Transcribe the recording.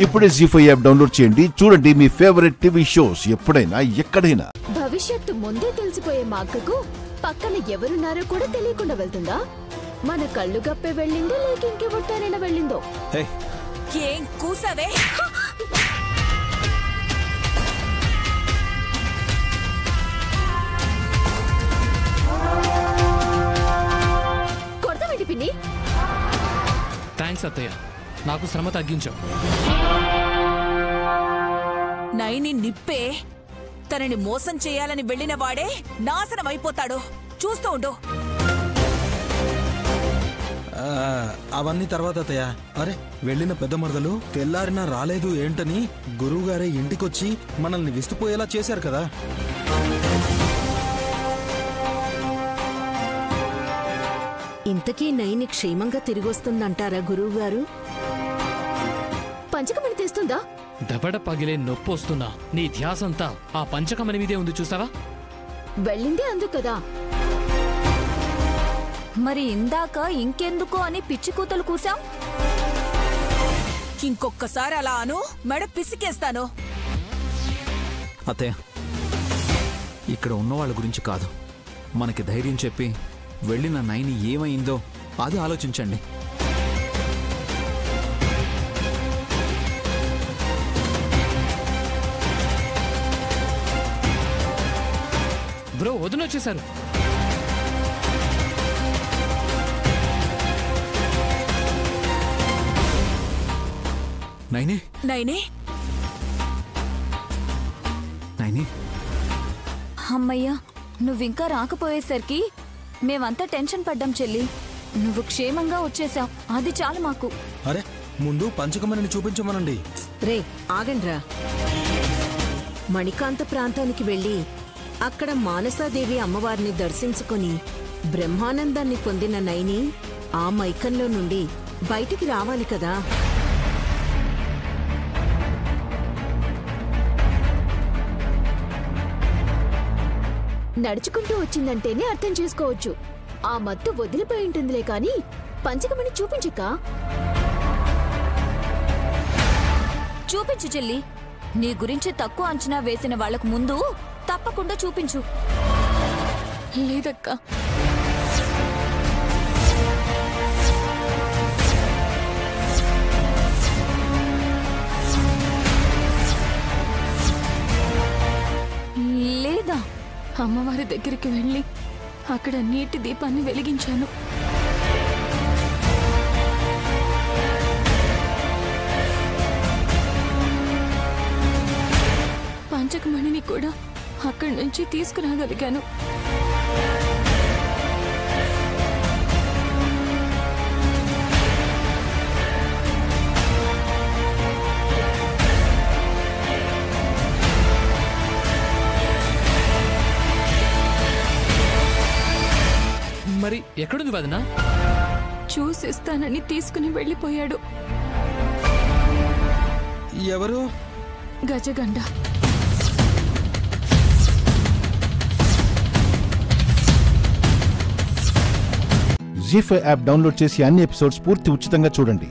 ఇప్పుడే జీ5 app download చేయండి. చూడండి మీ ఫేవరెట్ టీవీ షోస్ ఎప్పుడైనా ఎక్కడైనా. భవిష్యత్తు ముందే తెలిసిపోయే మా అక్కకు పక్కన ఎవరున్నారో కూడా తెలియకుండా వెళ్తుందా? మన కళ్ళు గప్పే వెళ్ళిందో లేక ఇంకెవరితోనైనా వెళ్ళిందో? ఏం కూసావే? కొడతావేంటి పిన్ని? థ్యాంక్స్ అత్తయ్య, నాకు శ్రమ తగ్గించావు. నైని నిప్పే తనని మోసం చేయాలని వెళ్ళిన వాడే నాశనం అయిపోతాడు. చూస్తూ ఉండు. అవన్నీ తర్వాత అత్తయ్య. అరే, వెళ్ళిన పెద్ద మరదలు తెల్లారినా రాలేదు ఏంటని గురువుగారే ఇంటికొచ్చి మనల్ని విస్తుపోయేలా చేశారు కదా. ఇంతకీ నైని క్షేమంగా తిరిగొస్తుందంటారా గురువుగారు? పంచకమణి తెస్తుందా? దవడ పగిలే నొప్పి వస్తున్నా నీ ధ్యాసంతా ఆ పంచకమని మీదే ఉంది. చూసావా? వెళ్ళిందే అందు కదా. మరి ఇందాక ఇంకెందుకో అని పిచ్చి కూతలు కూసాం. ఇంకొక్కసారి అలా అను, మెడ పిసికేస్తాను. అత్తయ్య, ఇక్కడ ఉన్నవాళ్ళ గురించి కాదు, మనకి ధైర్యం చెప్పి వెళ్ళిన నైని ఏమైందో అది ఆలోచించండి. బ్రో, వదినొచ్చేశారు. నైని, నైని, నైని. అమ్మయ్యా, నువ్వింకా రాకపోయేసరికి మేమంతా టెన్షన్ పడ్డాం చెల్లి. నువ్వు క్షేమంగా వచ్చేసావు, అది చాలు మాకు. అరే, ముందు పంచకమణిని చూపించమనండి. రే ఆగండ్రా. మణికాంత ప్రాంతానికి వెళ్లి అక్కడ మానసాదేవి అమ్మవారిని దర్శించుకుని బ్రహ్మానందాన్ని పొందిన నైని ఆ మైకంలో నుండి బయటికి రావాలి కదా. నడుచుకుంటూ వచ్చిందంటేనే అర్థం చేసుకోవచ్చు. ఆ మత్తు వదిలిపోయి ఉంటుందిలే కాని పంచకమణి చూపించక. చూపించు చెల్లి. నీ గురించి తక్కువ అంచనా వేసిన వాళ్లకు ముందు తప్పకుండా చూపించు. లేదక్కా, లేదా? అమ్మవారి దగ్గరికి వెళ్ళి అక్కడ నీటి దీపాన్ని వెలిగించాను. పంచకమణిని కూడా అక్కడి నుంచి తీసుకురాగలిగాను. మరి ఎక్కడుంది వదినా? చూసిస్తానని తీసుకుని వెళ్ళిపోయాడు. ఎవరు? గజగండ. జీ5 యాప్ డౌన్లోడ్ చేసి అన్ని ఎపిసోడ్స్ పూర్తి ఉచితంగా చూడండి.